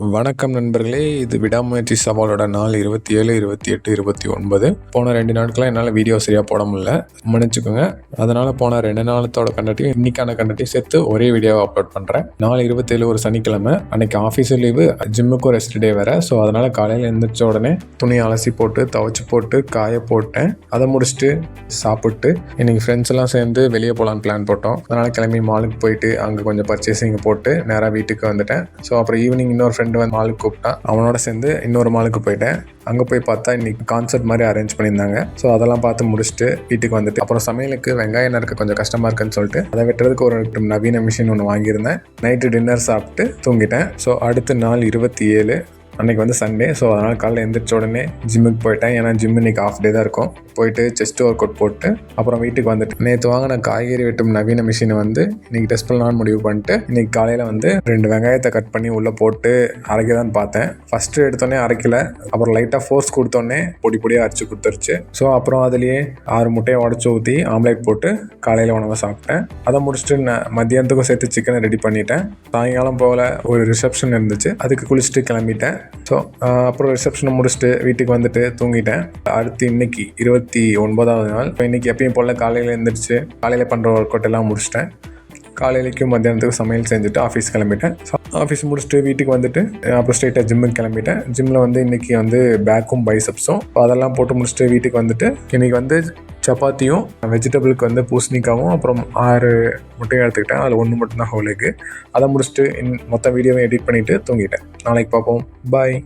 வணக்கம் நண்பர்களே, இது விடாமுயற்சி சவாலோட நாள் 27, 28, 29. போன 2 நாட்களாக என்னால் வீடியோ சரியாக போட முடியல, மன்னிச்சுக்கோங்க. அதனால் போன 2 நாளத்தோட கண்டென்ட்டையும் இன்றைக்கான கண்டென்ட்டையும் சேர்த்து ஒரே வீடியோவை அப்லோட் பண்ணுறேன். நாள் 27 ஒரு சனிக்கிழமை, அன்றைக்கி ஆஃபீஸும் லீவு, ஜிம்முக்கும் ரெஸ்ட் டே வேறு. ஸோ அதனால் காலையில் எழுந்திரிச்ச உடனே துணியை அலசி போட்டு துவைச்சி போட்டு காய போட்டேன். அதை முடிச்சுட்டு சாப்பிட்டு இன்றைக்கி ஃப்ரெண்ட்ஸ் எல்லாம் சேர்ந்து வெளியே போகலான்னு பிளான் போட்டோம். அதனால் கிளம்பி மாலுக்கு போயிட்டு அங்கே கொஞ்சம் பர்ச்சேசிங் போட்டு நேராக வீட்டுக்கு வந்துட்டேன். ஸோ அப்புறம் ஈவினிங் இன்னொரு ஃப்ரெண்டு வந்து மாலுக்கு கூப்பிட்டான். அவனோட சேர்ந்து இன்னொரு மாலுக்கு போயிட்டேன். அங்கே போய் பார்த்தா இன்றைக்கி கான்சர்ட் மாதிரி அரேஞ்ச் பண்ணியிருந்தாங்க. ஸோ அதெல்லாம் பார்த்து முடிச்சுட்டு வீட்டுக்கு வந்துட்டு அப்புறம் சமையலுக்கு வெங்காயம் நறுக்க கொஞ்சம் கஷ்டமாக இருக்குன்னு சொல்லிட்டு அதை வெட்டுறதுக்கு ஒரு நவீன மிஷின் ஒன்று வாங்கியிருந்தேன். நைட்டு டின்னர் சாப்பிட்டு தூங்கிட்டேன். ஸோ அடுத்த நாள் 27 அன்றைக்கி வந்து சண்டே. ஸோ அதனால் காலையில் எழுந்திரிச்ச உடனே ஜிம்முக்கு போயிட்டேன். ஏன்னா ஜிம் இன்றைக்கி ஆஃப் டே தான் இருக்கும். போயிட்டு செஸ்ட் ஒர்க் அவுட் போட்டு அப்புறம் வீட்டுக்கு வந்துட்டு நேற்று வாங்கின காய்கறி வெட்டும் நவீன மிஷினை வந்து இன்றைக்கி டெஸ்ட் பண்ணலான்னு முடிவு பண்ணிட்டு இன்றைக்கி காலையில் வந்து 2 வெங்காயத்தை கட் பண்ணி உள்ளே போட்டு அரைக்க தான் பார்த்தேன். ஃபஸ்ட்டு எடுத்தோடனே அரைக்கல, அப்புறம் லைட்டாக ஃபோர்ஸ் கொடுத்தோடனே பொடி பொடியாக அரைச்சி கொடுத்துருச்சு. ஸோ அப்புறம் அதுலேயே 6 முட்டையை உடச்சி ஊற்றி ஆம்லேட் போட்டு காலையில் உணவை சாப்பிட்டேன். அதை முடிச்சுட்டு நான் மத்தியானத்துக்கும் சேர்த்து சிக்கனை ரெடி பண்ணிட்டேன். சாயங்காலம் போல் ஒரு ரிசப்ஷன் இருந்துச்சு, அதுக்கு குளிச்சுட்டு கிளம்பிட்டேன். ஸோ அப்புறம் ரிசப்ஷனை முடிச்சுட்டு வீட்டுக்கு வந்துட்டு தூங்கிட்டேன். அடுத்து இன்னைக்கு 29வது நாள். இப்போ இன்றைக்கி எப்பயும் போல் காலையில் எழுந்திரிச்சு காலையில் பண்ணுற ஒர்க் அவுட் எல்லாம் முடிச்சிட்டேன். காலையிலைக்கும் மத்தியானத்துக்கு சமையல் செஞ்சுட்டு ஆஃபீஸ் கிளம்பிட்டேன். ஆஃபீஸ் முடிச்சுட்டு வீட்டுக்கு வந்துட்டு அப்புறம் ஸ்ட்ரெயிட்டாக ஜிம்முக்கு கிளம்பிட்டேன். ஜிம்மில் வந்து இன்றைக்கி வந்து பேக்கும் பைசப்ஸும் அதெல்லாம் போட்டு முடிச்சுட்டு வீட்டுக்கு வந்துட்டு இன்றைக்கி வந்து சப்பாத்தியும் வெஜிடபிளுக்கு வந்து பூசணிக்காவும் அப்புறம் 6 முட்டையும் எடுத்துக்கிட்டேன். அதில் 1 மட்டும்தான் ஹோல் எக்கு. அதை முடிச்சுட்டு மொத்த வீடியோவை எடிட் பண்ணிவிட்டு தூங்கிட்டேன். நாளைக்கு பார்ப்போம். பாய்.